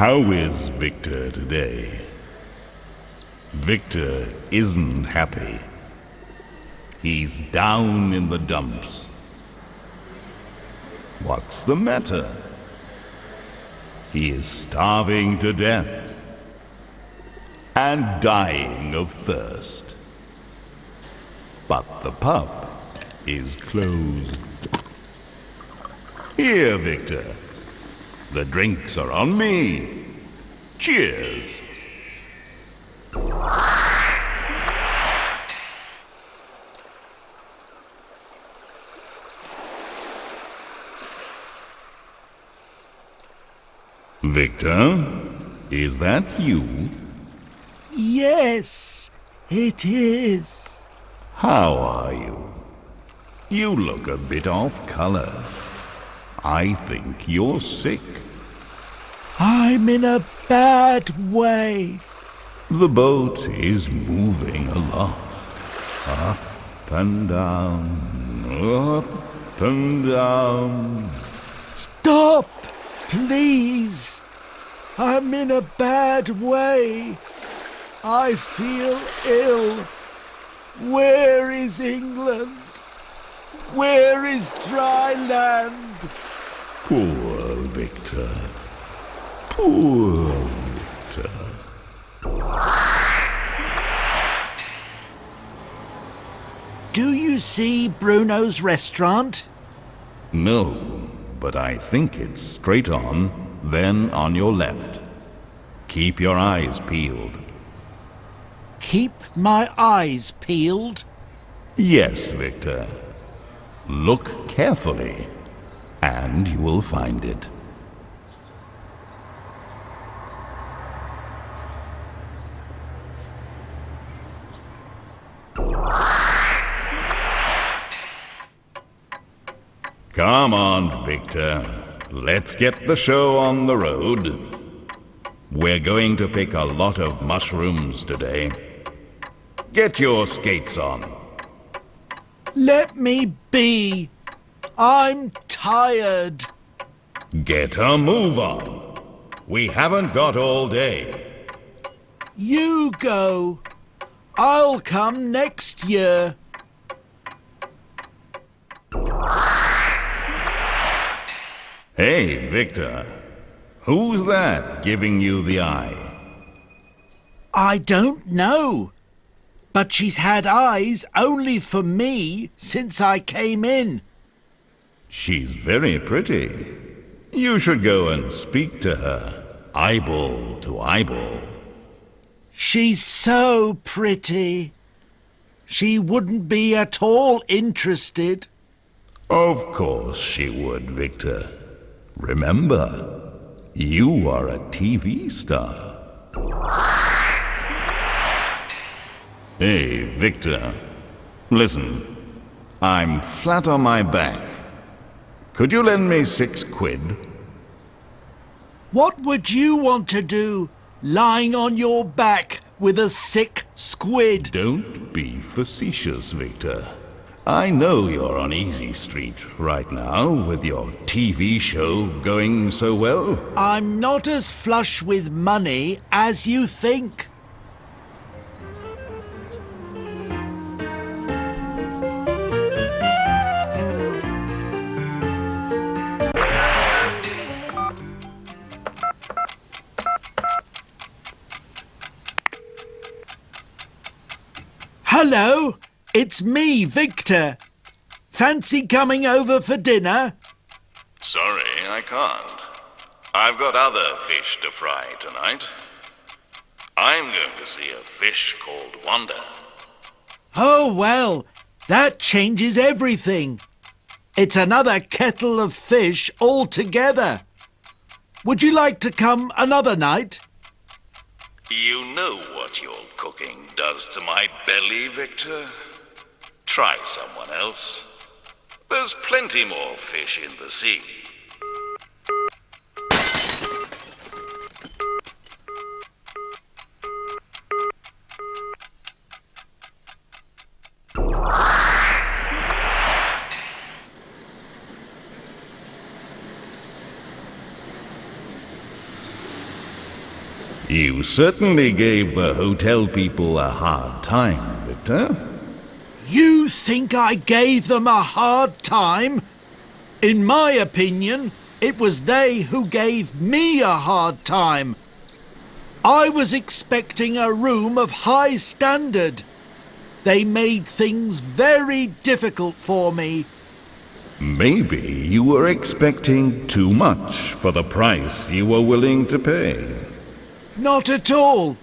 How is Victor today? Victor isn't happy. He's down in the dumps. What's the matter? He is starving to death and dying of thirst. But the pub is closed. Here, Victor. The drinks are on me. Cheers. Victor, is that you? Yes, it is. How are you? You look a bit off color. I think you're sick. I'm in a bad way. The boat is moving a lot. Up and down, up and down. Stop, please. I'm in a bad way. I feel ill. Where is England? Where is dry land? Poor Victor. Poor Victor. Do you see Bruno's restaurant? No, but I think it's straight on, then on your left. Keep your eyes peeled. Keep my eyes peeled? Yes, Victor. Look carefully, and you will find it. Come on, Victor. Let's get the show on the road. We're going to pick a lot of mushrooms today. Get your skates on. Let me be. I'm tired. Get a move on. We haven't got all day. You go. I'll come next year. Hey, Victor. Who's that giving you the eye? I don't know. But she's had eyes only for me since I came in. She's very pretty. You should go and speak to her, eyeball to eyeball. She's so pretty. She wouldn't be at all interested. Of course she would, Victor. Remember, you are a TV star. Hey, Victor. Listen, I'm flat on my back. Could you lend me 6 quid? What would you want to do, lying on your back with a sick squid? Don't be facetious, Victor. I know you're on Easy Street right now with your TV show going so well. I'm not as flush with money as you think. Hello, it's me, Victor. Fancy coming over for dinner? Sorry, I can't. I've got other fish to fry tonight. I'm going to see a fish called Wanda. Oh, well, that changes everything. It's another kettle of fish altogether. Would you like to come another night? You know what your cooking does to my belly, Victor. Try someone else. There's plenty more fish in the sea. You certainly gave the hotel people a hard time, Victor. You think I gave them a hard time? In my opinion, it was they who gave me a hard time. I was expecting a room of high standard. They made things very difficult for me. Maybe you were expecting too much for the price you were willing to pay. Not at all.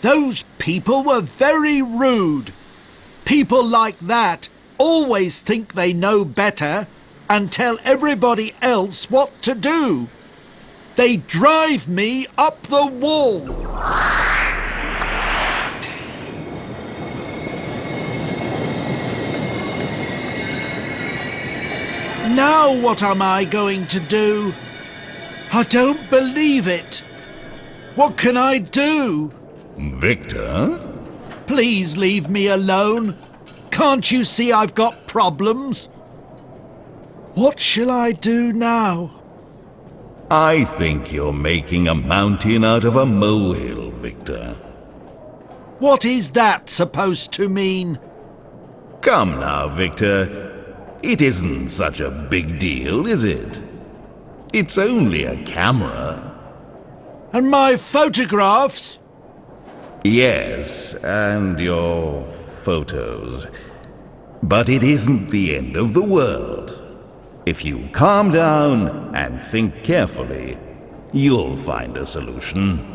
Those people were very rude. People like that always think they know better and tell everybody else what to do. They drive me up the wall. Now what am I going to do? I don't believe it. What can I do? Victor? Please leave me alone. Can't you see I've got problems? What shall I do now? I think you're making a mountain out of a molehill, Victor. What is that supposed to mean? Come now, Victor. It isn't such a big deal, is it? It's only a camera. And my photographs? Yes, and your photos. But it isn't the end of the world. If you calm down and think carefully, you'll find a solution.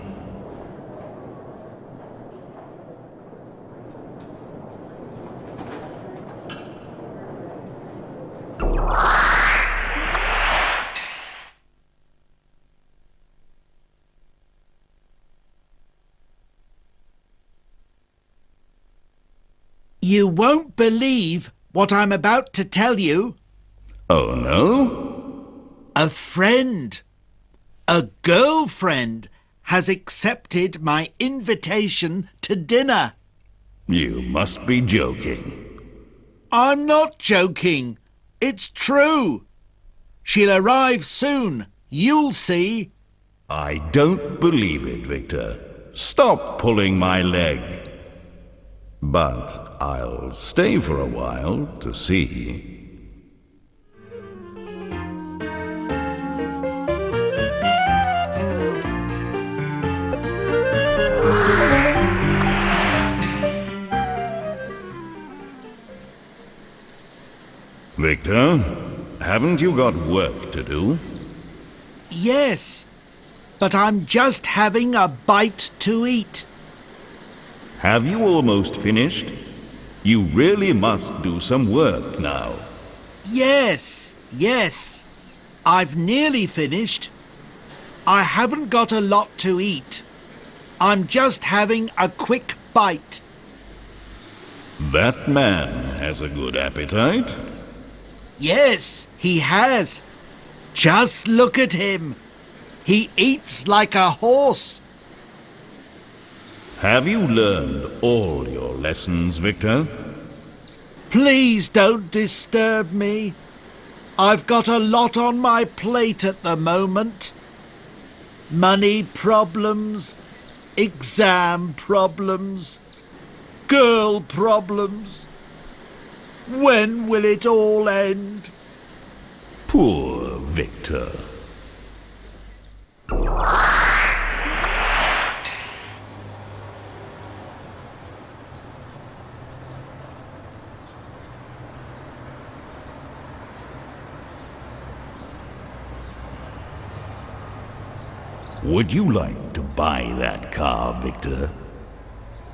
You won't believe what I'm about to tell you. Oh, no? A friend, a girlfriend, has accepted my invitation to dinner. You must be joking. I'm not joking. It's true. She'll arrive soon. You'll see. I don't believe it, Victor. Stop pulling my leg. But I'll stay for a while to see. Victor, haven't you got work to do? Yes, but I'm just having a bite to eat. Have you almost finished? You really must do some work now. Yes. I've nearly finished. I haven't got a lot to eat. I'm just having a quick bite. That man has a good appetite. Yes, he has. Just look at him. He eats like a horse. Have you learned all your lessons, Victor? Please don't disturb me. I've got a lot on my plate at the moment. Money problems, exam problems, girl problems. When will it all end? Poor Victor. Would you like to buy that car, Victor?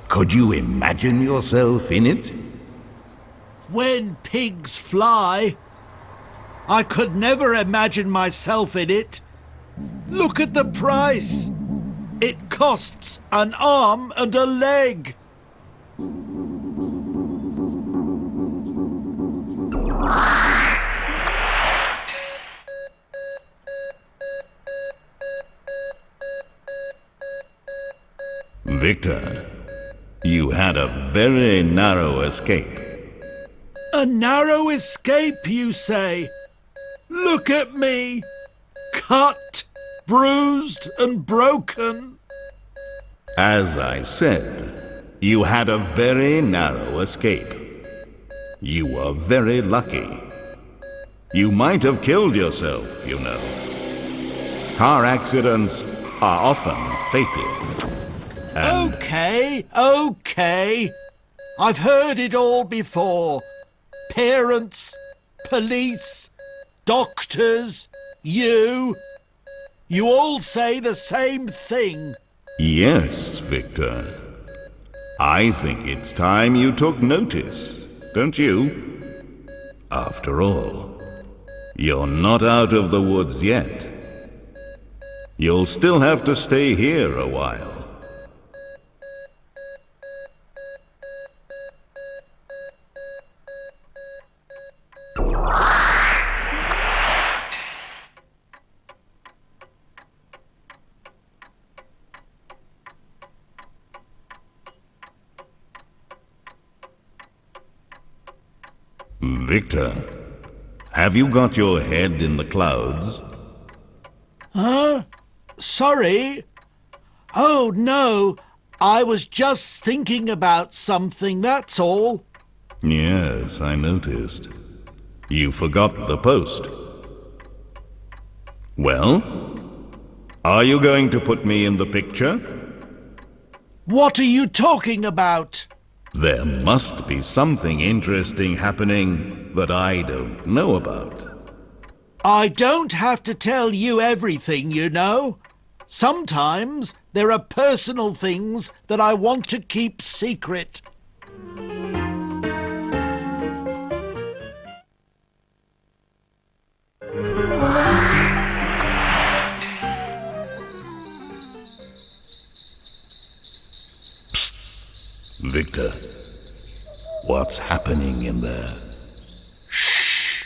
Could you imagine yourself in it? When pigs fly, I could never imagine myself in it. Look at the price. It costs an arm and a leg. Victor, you had a very narrow escape. A narrow escape, you say? Look at me. Cut, bruised and broken. As I said, you had a very narrow escape. You were very lucky. You might have killed yourself, you know. Car accidents are often fatal. And Okay. I've heard it all before. Parents, police, doctors, you all say the same thing. yes, Victor. I think it's time you took notice, don't you? After all, you're not out of the woods yet. You'll still have to stay here a while. Victor, have you got your head in the clouds? Huh? Sorry? Oh, no. I was just thinking about something, that's all. Yes, I noticed. You forgot the post. Well, are you going to put me in the picture? What are you talking about? There must be something interesting happening that I don't know about. I don't have to tell you everything, you know. Sometimes there are personal things that I want to keep secret. Victor, what's happening in there? Shh!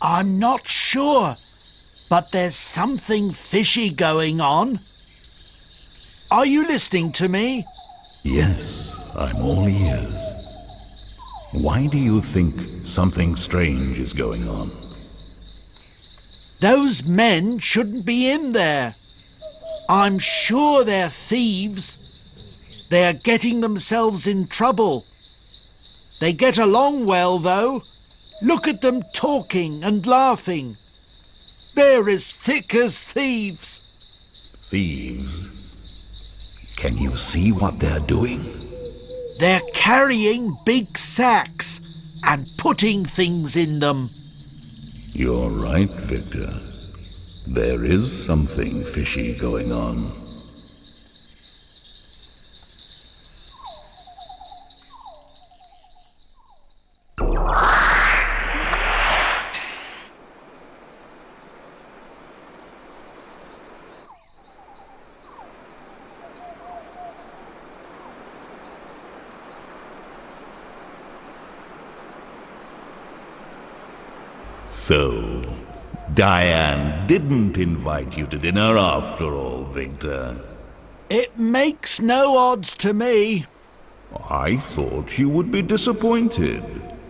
I'm not sure, but there's something fishy going on. Are you listening to me? Yes, I'm all ears. Why do you think something strange is going on? Those men shouldn't be in there. I'm sure they're thieves. They're getting themselves in trouble. They get along well, though. Look at them talking and laughing. They're as thick as thieves. Thieves? Can you see what they're doing? They're carrying big sacks and putting things in them. You're right, Victor. There is something fishy going on. So, Diane didn't invite you to dinner after all, Victor. It makes no odds to me. I thought you would be disappointed.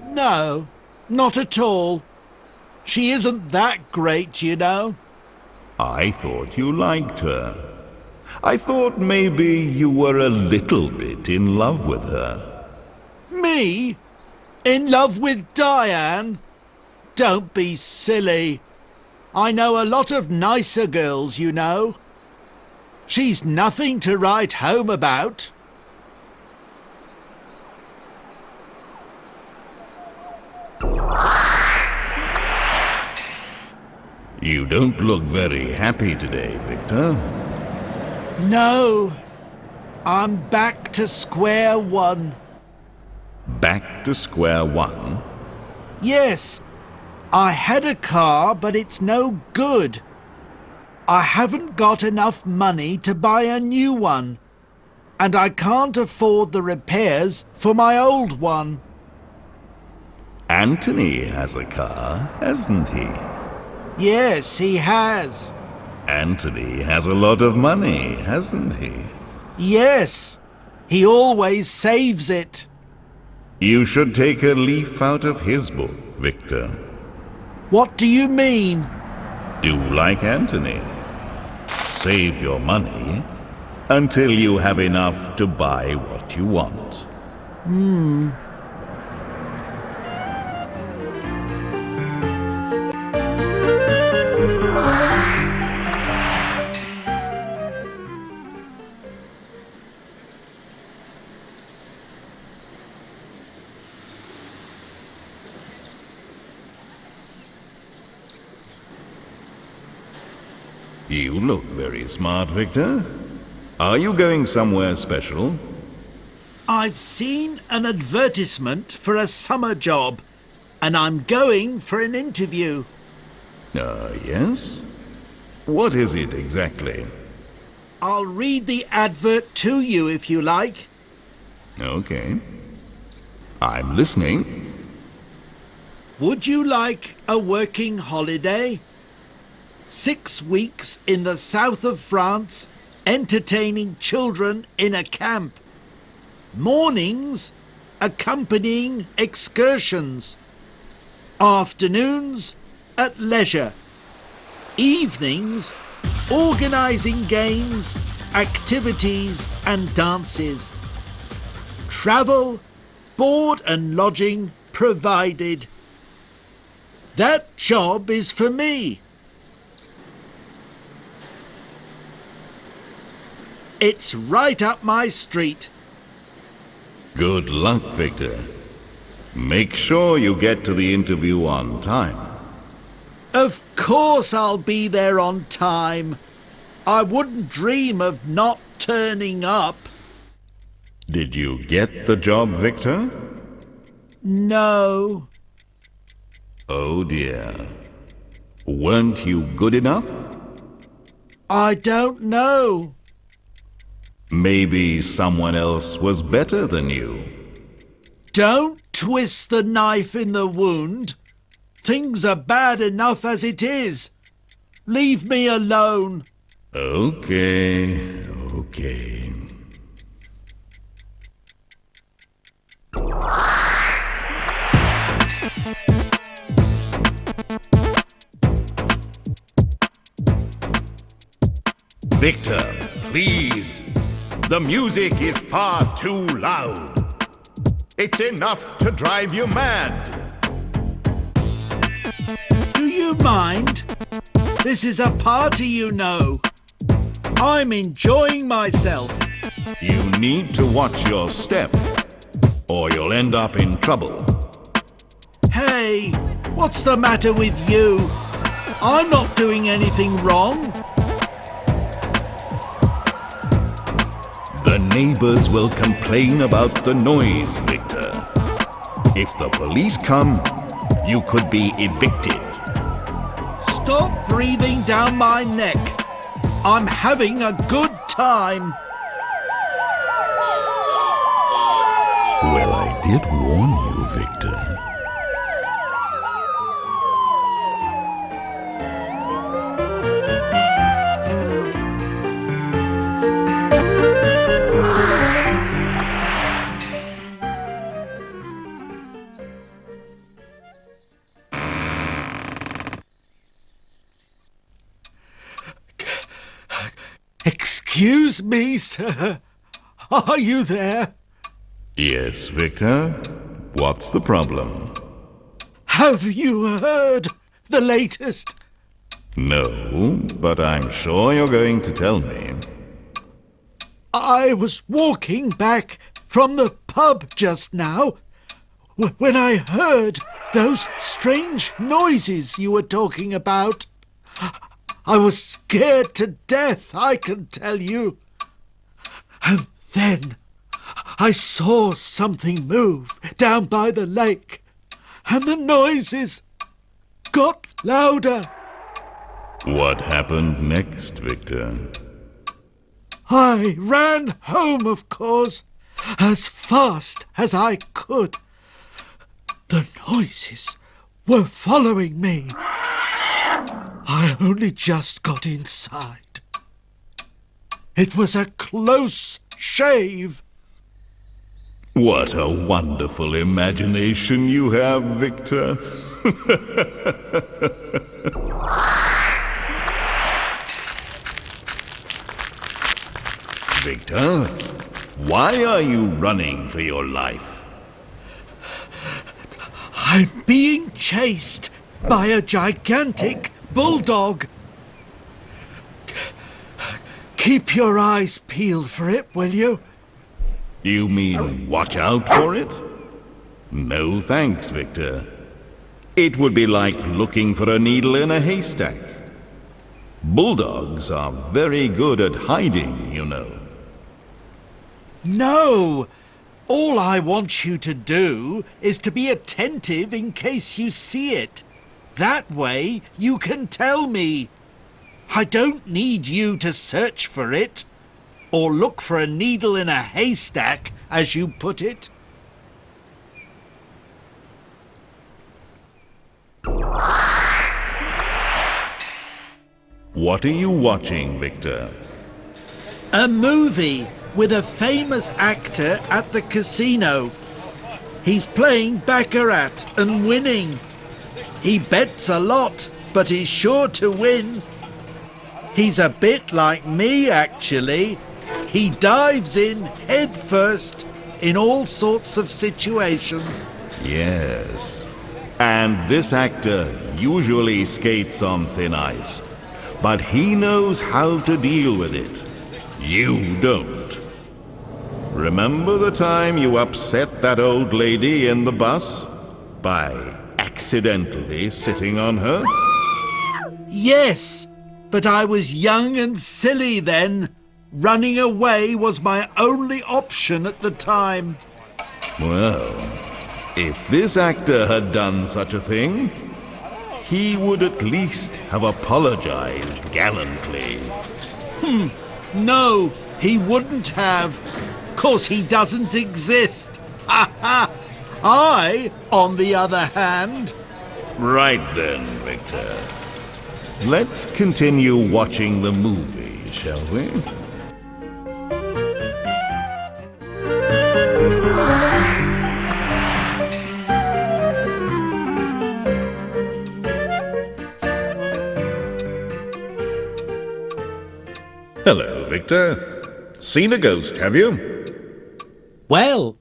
No, not at all. She isn't that great, you know. I thought you liked her. I thought maybe you were a little bit in love with her. Me? In love with Diane? Don't be silly. I know a lot of nicer girls, you know. She's nothing to write home about. You don't look very happy today, Victor. No, I'm back to square one. Back to square one? Yes, I had a car, but it's no good. I haven't got enough money to buy a new one, and I can't afford the repairs for my old one. Anthony has a car, hasn't he? Yes, he has. Anthony has a lot of money, hasn't he? Yes, he always saves it. You should take a leaf out of his book, Victor. What do you mean? Do like Anthony. Save your money until you have enough to buy what you want. You look very smart, Victor. Are you going somewhere special? I've seen an advertisement for a summer job, and I'm going for an interview. Yes? What is it exactly? I'll read the advert to you if you like. Okay. I'm listening. Would you like a working holiday? 6 weeks in the south of France, entertaining children in a camp. Mornings, accompanying excursions. Afternoons, at leisure. Evenings, organising games, activities and dances. Travel, board and lodging provided. That job is for me. It's right up my street. Good luck, Victor. Make sure you get to the interview on time. Of course I'll be there on time. I wouldn't dream of not turning up. Did you get the job, Victor? No. Oh dear. Weren't you good enough? I don't know. Maybe someone else was better than you. Don't twist the knife in the wound. Things are bad enough as it is. Leave me alone. Okay. Victor, please. The music is far too loud. It's enough to drive you mad. Do you mind? This is a party, you know. I'm enjoying myself. You need to watch your step, or you'll end up in trouble. Hey, what's the matter with you? I'm not doing anything wrong. The neighbors will complain about the noise, Victor. If the police come, you could be evicted. Stop breathing down my neck. I'm having a good time. Well, I did warn you, Victor. Excuse me, sir. Are you there? Yes, Victor. What's the problem? Have you heard the latest? No, but I'm sure you're going to tell me. I was walking back from the pub just now when I heard those strange noises you were talking about. I was scared to death, I can tell you. And then I saw something move down by the lake, and the noises got louder. What happened next, Victor? I ran home, of course, as fast as I could. The noises were following me. I only just got inside. It was a close shave. What a wonderful imagination you have, Victor. Victor, why are you running for your life? I'm being chased by a gigantic bulldog. Keep your eyes peeled for it, will you? You mean watch out for it? No thanks, Victor. It would be like looking for a needle in a haystack. Bulldogs are very good at hiding, you know. No! All I want you to do is to be attentive in case you see it. That way you can tell me. I don't need you to search for it, or look for a needle in a haystack, as you put it. What are you watching, Victor? A movie with a famous actor at the casino. He's playing baccarat and winning. He bets a lot, but he's sure to win. He's a bit like me, actually. He dives in head first in all sorts of situations. Yes. And this actor usually skates on thin ice, but he knows how to deal with it. You don't. Remember the time you upset that old lady in the bus by accidentally sitting on her? Yes, but I was young and silly then. Running away was my only option at the time. Well, if this actor had done such a thing, he would at least have apologized gallantly. No, he wouldn't have. 'Cause he doesn't exist. Ha ha! I, on the other hand... Right then, Victor. Let's continue watching the movie, shall we? Hello, Victor. Seen a ghost, have you? Well,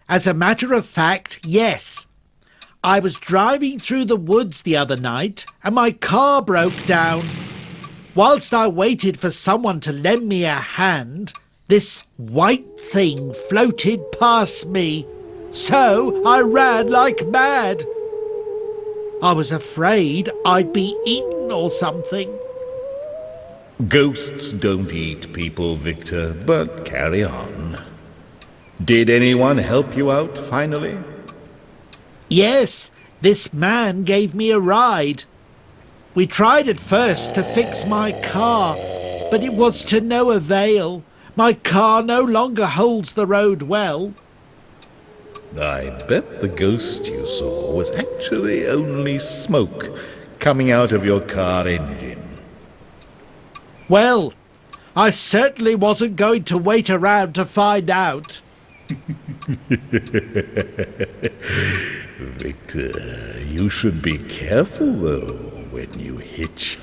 as a matter of fact, yes. I was driving through the woods the other night and my car broke down. Whilst I waited for someone to lend me a hand, this white thing floated past me. So I ran like mad. I was afraid I'd be eaten or something. Ghosts don't eat people, Victor, but carry on. Did anyone help you out, finally? Yes, this man gave me a ride. We tried at first to fix my car, but it was to no avail. My car no longer holds the road well. I bet the ghost you saw was actually only smoke coming out of your car engine. Well, I certainly wasn't going to wait around to find out. Victor, you should be careful, though, when you hitchhike.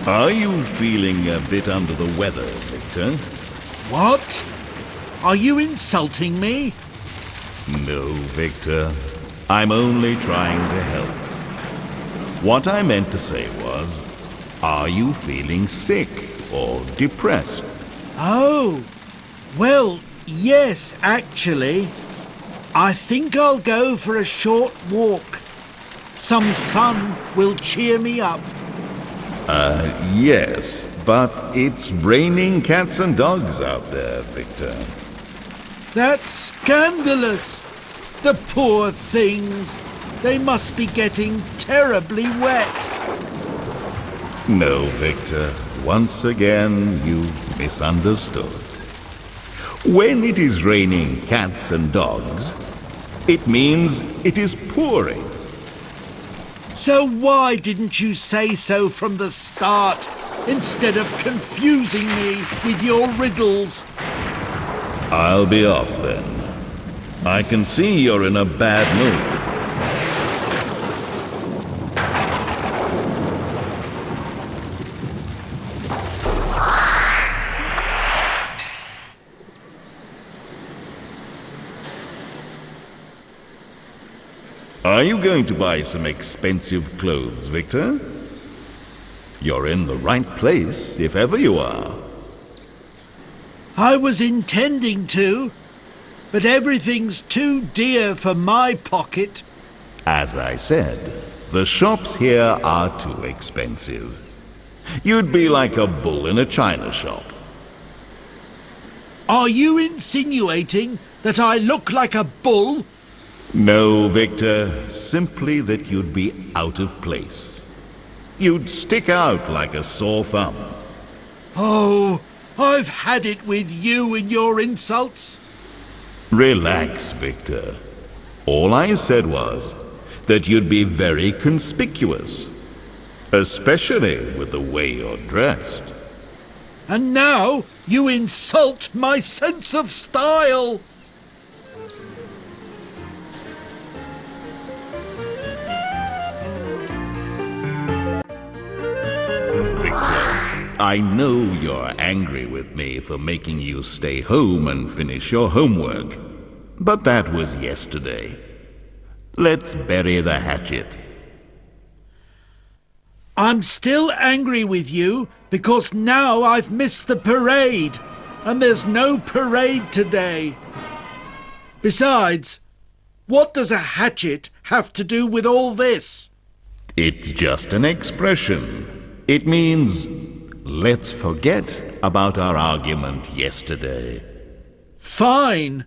Are you feeling a bit under the weather, Victor? What? Are you insulting me? No, Victor. I'm only trying to help. What I meant to say was, are you feeling sick or depressed? Oh, well, yes, actually. I think I'll go for a short walk. Some sun will cheer me up. Yes, but it's raining cats and dogs out there, Victor. That's scandalous. The poor things. They must be getting terribly wet. No, Victor. Once again, you've misunderstood. When it is raining cats and dogs, it means it is pouring. So why didn't you say so from the start? instead of confusing me with your riddles. I'll be off then. I can see you're in a bad mood. Are you going to buy some expensive clothes, Victor? You're in the right place, if ever you are. I was intending to, but everything's too dear for my pocket. As I said, the shops here are too expensive. You'd be like a bull in a china shop. Are you insinuating that I look like a bull? No, Victor, simply that you'd be out of place. You'd stick out like a sore thumb. Oh, I've had it with you and your insults. Relax, Victor. All I said was that you'd be very conspicuous, especially with the way you're dressed. And now you insult my sense of style. I know you're angry with me for making you stay home and finish your homework, but that was yesterday. Let's bury the hatchet. I'm still angry with you because now I've missed the parade, and there's no parade today. Besides, what does a hatchet have to do with all this? It's just an expression. It means, let's forget about our argument yesterday. Fine.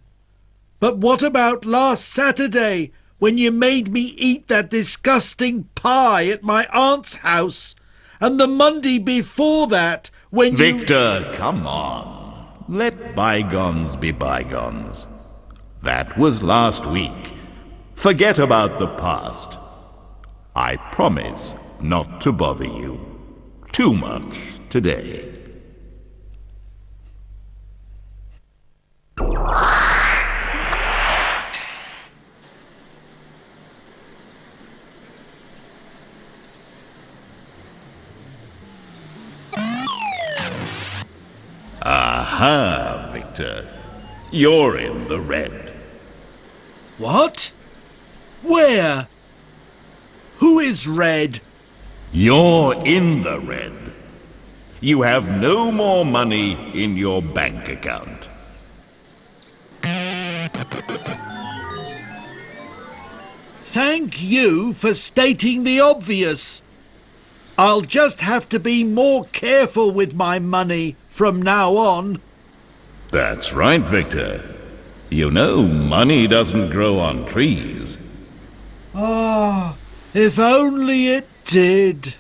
But what about last Saturday, when you made me eat that disgusting pie at my aunt's house? And the Monday before that, when Victor, come on. Let bygones be bygones. That was last week. Forget about the past. I promise not to bother you too much today. Aha, Victor. You're in the red. What? Where? Who is red? You're in the red. You have no more money in your bank account. Thank you for stating the obvious. I'll just have to be more careful with my money from now on. That's right, Victor. You know, money doesn't grow on trees. Ah, if only it did.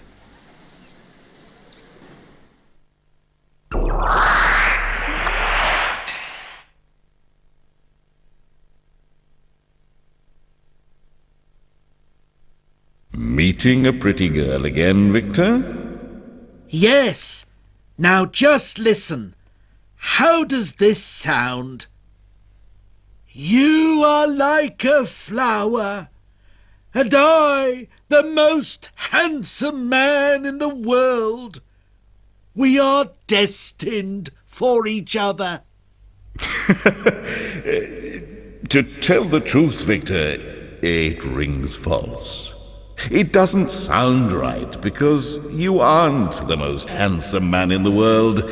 Meeting a pretty girl again, Victor? Yes. Now just listen. How does this sound? You are like a flower, and I, the most handsome man in the world. We are destined for each other. To tell the truth, Victor, it rings false. It doesn't sound right because you aren't the most handsome man in the world,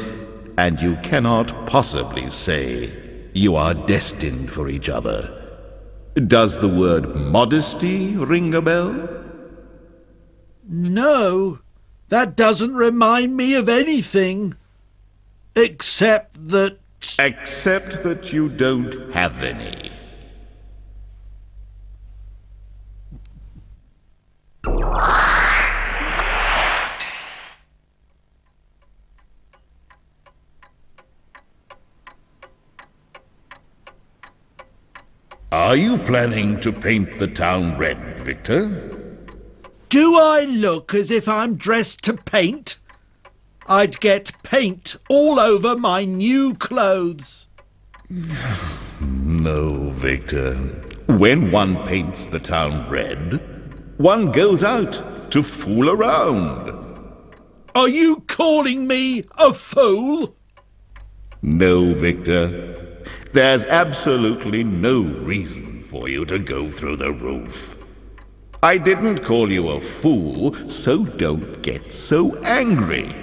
and you cannot possibly say you are destined for each other. Does the word modesty ring a bell? No, that doesn't remind me of anything. Except that... Except that you don't have any. Are you planning to paint the town red, Victor? Do I look as if I'm dressed to paint? I'd get paint all over my new clothes. No, Victor. When one paints the town red, one goes out to fool around. Are you calling me a fool? No, Victor. There's absolutely no reason for you to go through the roof. I didn't call you a fool, so don't get so angry.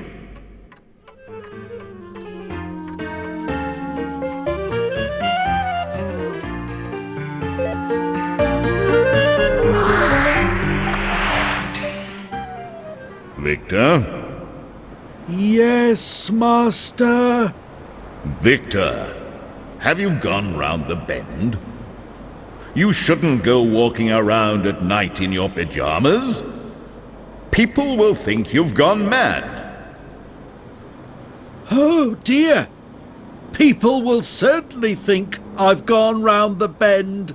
Victor? Yes, master. Victor, have you gone round the bend? You shouldn't go walking around at night in your pajamas. People will think you've gone mad. Oh dear. People will certainly think I've gone round the bend.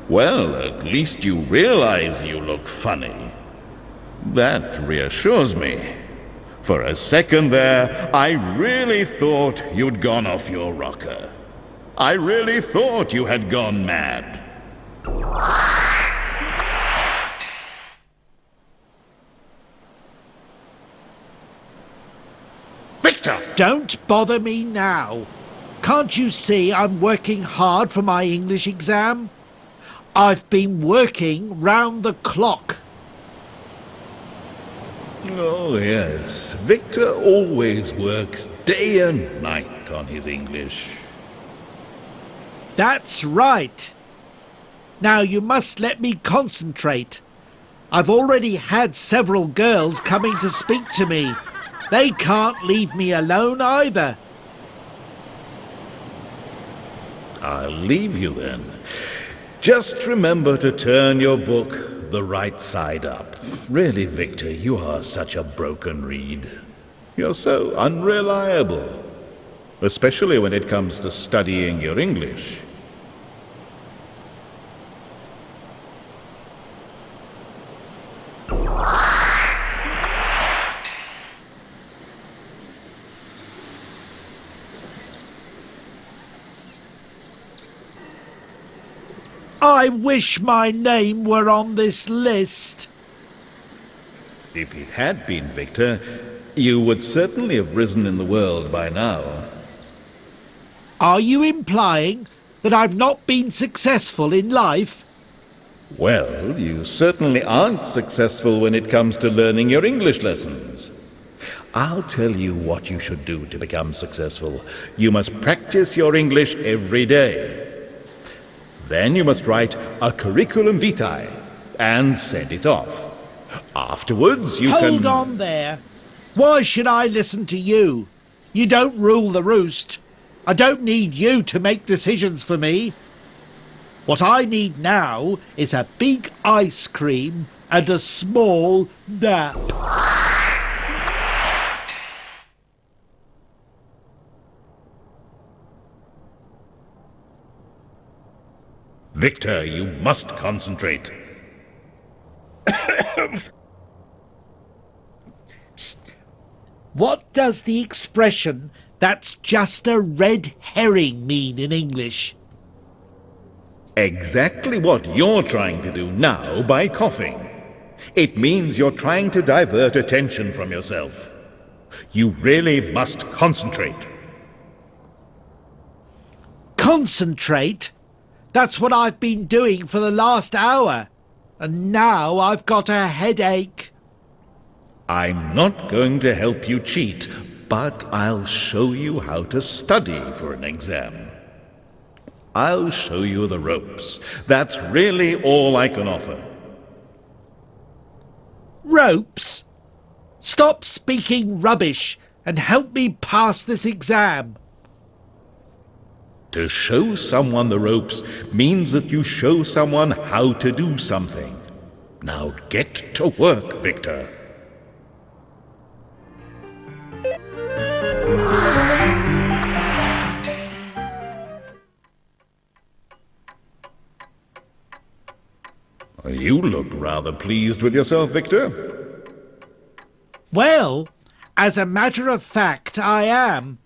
Well, at least you realize you look funny. That reassures me. For a second there, I really thought you'd gone off your rocker. I really thought you had gone mad. Victor! Don't bother me now. Can't you see I'm working hard for my English exam? I've been working round the clock. Oh, yes. Victor always works day and night on his English. That's right. Now you must let me concentrate. I've already had several girls coming to speak to me. They can't leave me alone either. I'll leave you then. Just remember to turn your book the right side up. Really, Victor, you are such a broken reed. You're so unreliable, especially when it comes to studying your English. I wish my name were on this list. If it had been, Victor, you would certainly have risen in the world by now. Are you implying that I've not been successful in life? Well, you certainly aren't successful when it comes to learning your English lessons. I'll tell you what you should do to become successful. You must practice your English every day. Then you must write a curriculum vitae and send it off. Afterwards, you can... Hold on there. Why should I listen to you? You don't rule the roost. I don't need you to make decisions for me. What I need now is a big ice cream and a small nap. Victor, you must concentrate. What does the expression, "that's just a red herring," mean in English? Exactly what you're trying to do now by coughing. It means you're trying to divert attention from yourself. You really must concentrate. Concentrate? That's what I've been doing for the last hour. And now I've got a headache. I'm not going to help you cheat, but I'll show you how to study for an exam. I'll show you the ropes. That's really all I can offer. Ropes? Stop speaking rubbish and help me pass this exam. To show someone the ropes means that you show someone how to do something. Now get to work, Victor. You look rather pleased with yourself, Victor. Well, as a matter of fact, I am.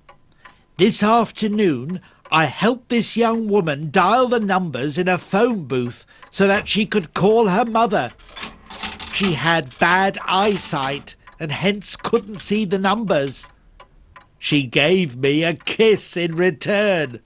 This afternoon, I helped this young woman dial the numbers in a phone booth so that she could call her mother. She had bad eyesight and hence couldn't see the numbers. She gave me a kiss in return.